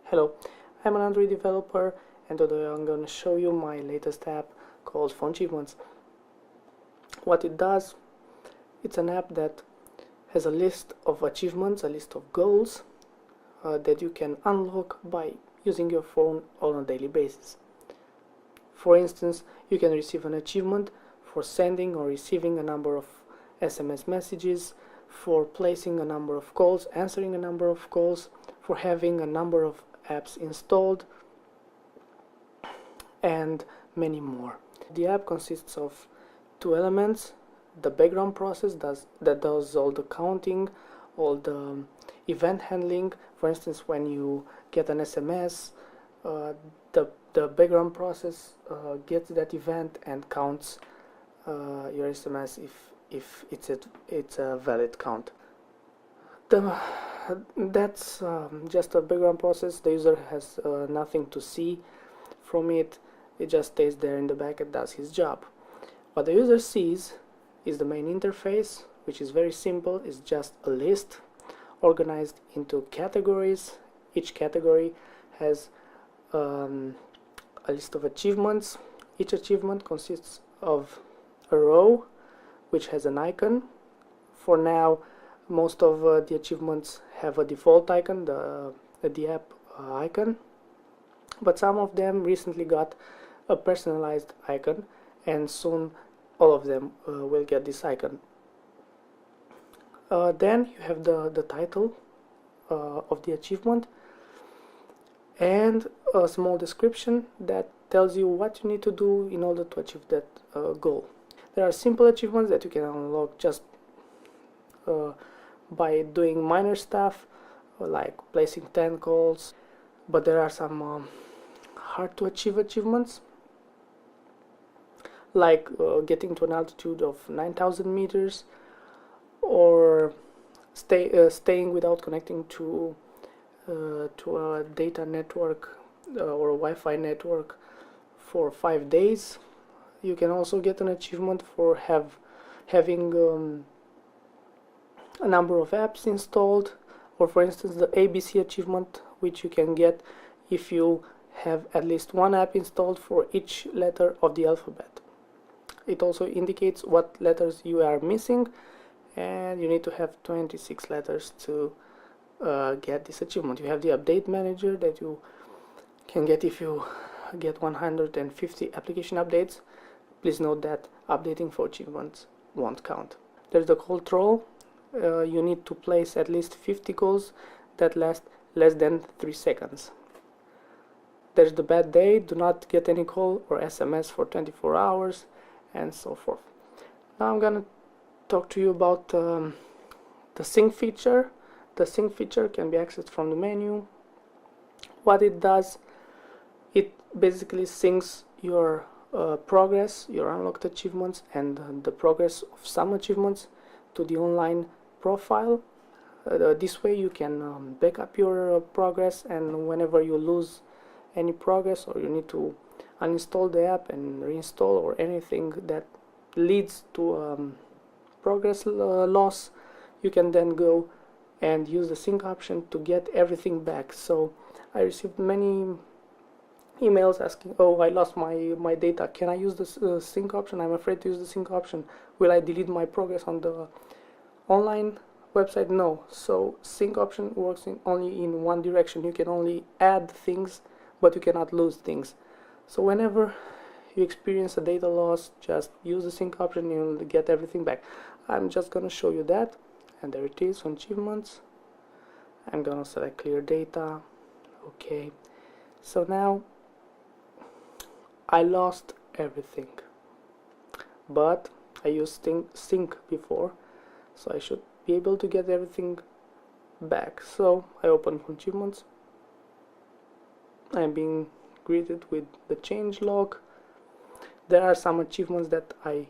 Hello, I'm an Android developer and today I'm going to show you my latest app called Phonechievements. What it does, it's an app that has a list of achievements, a list of goals that you can unlock by using your phone on a daily basis. For instance, you can receive an achievement for sending or receiving a number of SMS messages, for placing a number of calls, answering a number of calls, for having a number of apps installed, and many more. The app consists of two elements: the background process that does all the counting, all the event handling. For instance, when you get an SMS, the background process gets that event and counts your SMS if it's a valid count. That's just a background process. The user has nothing to see from it. It just stays there in the back and does his job. What the user sees is the main interface, which is very simple. It's just a list organized into categories. Each category has a list of achievements. Each achievement consists of a row which has an icon. For now, most of the achievements have a default icon, the app icon, but some of them recently got a personalized icon, and soon all of them will get this icon. Then you have the title of the achievement and a small description that tells you what you need to do in order to achieve that goal. There are simple achievements that you can unlock just by doing minor stuff like placing 10 calls, but there are some hard to achieve achievements like getting to an altitude of 9,000 meters or staying without connecting to a data network or a Wi-Fi network for 5 days. You can also get an achievement for having a number of apps installed, or for instance the ABC achievement, which you can get if you have at least one app installed for each letter of the alphabet. It also indicates what letters you are missing, and you need to have 26 letters to get this achievement. You have the update manager that you can get if you get 150 application updates. Please note that updating for achievements won't count. There's the call troll. You need to place at least 50 calls that last less than 3 seconds. There's the bad day. Do not get any call or SMS for 24 hours, and so forth. Now I'm gonna talk to you about the sync feature. The sync feature can be accessed from the menu. What it does, it basically syncs your progress, your unlocked achievements, and the progress of some achievements to the online profile. This way you can back up your progress, and whenever you lose any progress or you need to uninstall the app and reinstall, or anything that leads to progress loss, you can then go and use the sync option to get everything back. So I received many emails asking, oh, I lost my data, can I use the sync option? I'm afraid to use the sync option. Will I delete my progress on the online website? No. So sync option works only in one direction. You can only add things, but you cannot lose things. So whenever you experience a data loss, just use the sync option and you'll get everything back. I'm just gonna show you that, and there it is on achievements. I'm gonna select clear data. Okay, so now I lost everything, but I used sync before, so I should be able to get everything back. So I open Phonechievements. I'm being greeted with the change log. There are some achievements that I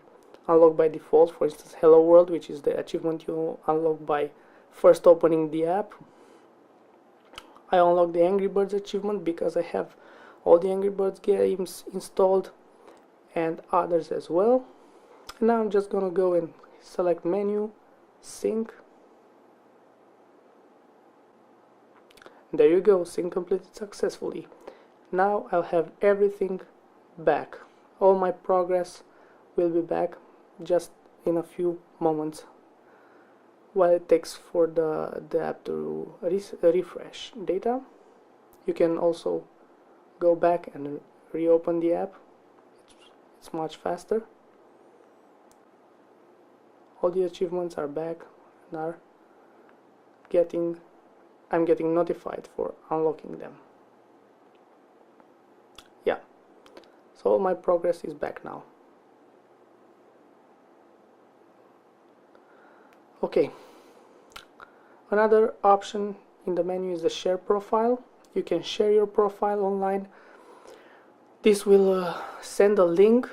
unlock by default. For instance, Hello World, which is the achievement you unlock by first opening the app. I unlock the Angry Birds achievement because I have all the Angry Birds games installed, and others as well. And now I'm just gonna go and select menu, sync, There you go, sync completed successfully. Now I'll have everything back. All my progress will be back just in a few moments while it takes for the app to refresh data. You can also go back and reopen the app. It's much faster. All the achievements are back and I'm getting notified for unlocking them. Yeah, so all my progress is back now. Okay, another option in the menu is the share profile. You can share your profile online. This will send a link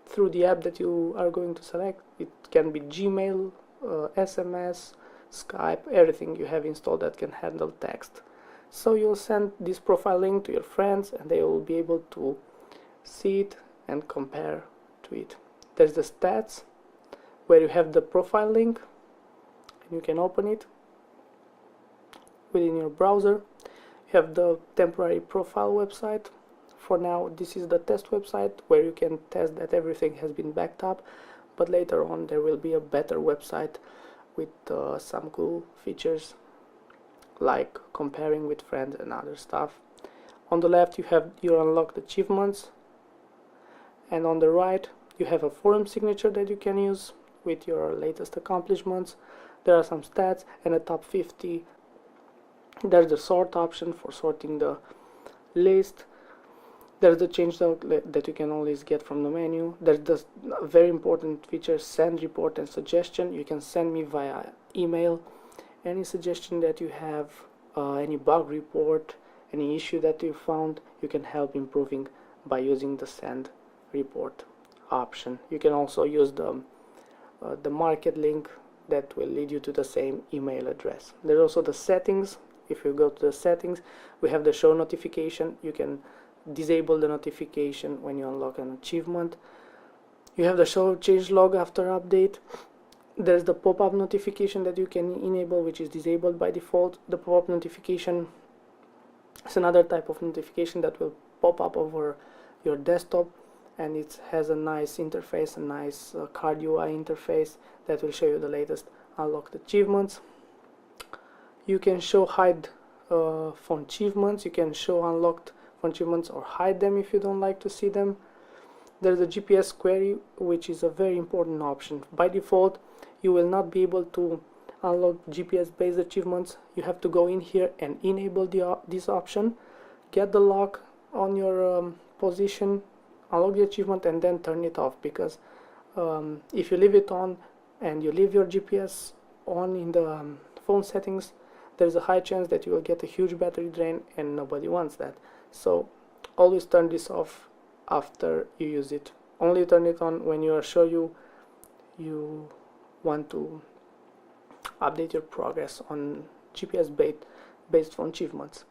through the app that you are going to select. It can be Gmail, SMS, Skype, everything you have installed that can handle text. So you'll send this profile link to your friends and they will be able to see it and compare to it. There's the stats where you have the profile link and you can open it within your browser. You have the temporary profile website. For now, this is the test website where you can test that everything has been backed up, but later on there will be a better website with some cool features like comparing with friends and other stuff. On the left you have your unlocked achievements, and on the right you have a forum signature that you can use with your latest accomplishments. There are some stats and a top 50. There's the sort option for sorting the list. There's the change log that you can always get from the menu. There's the very important feature, send report and suggestion. You can send me via email any suggestion that you have, any bug report, any issue that you found. You can help improving by using the send report option. You can also use the market link that will lead you to the same email address. There's also the settings. If you go to the settings, we have the show notification. You can disable the notification when you unlock an achievement. You have the show change log after update. There's the pop-up notification that you can enable, which is disabled by default. The pop-up notification is another type of notification that will pop up over your desktop, and it has a nice interface, a nice card UI interface that will show you the latest unlocked achievements. You can show hide Phonechievements. You can show unlocked Phonechievements or hide them if you don't like to see them. There's a GPS query, which is a very important option. By default, you will not be able to unlock GPS based achievements. You have to go in here and enable this option, get the lock on your position, unlock the achievement, and then turn it off, because if you leave it on and you leave your GPS on in the phone settings, there's a high chance that you will get a huge battery drain, and nobody wants that. So always turn this off after you use it. Only turn it on when you are sure you want to update your progress on GPS based Phonechievements.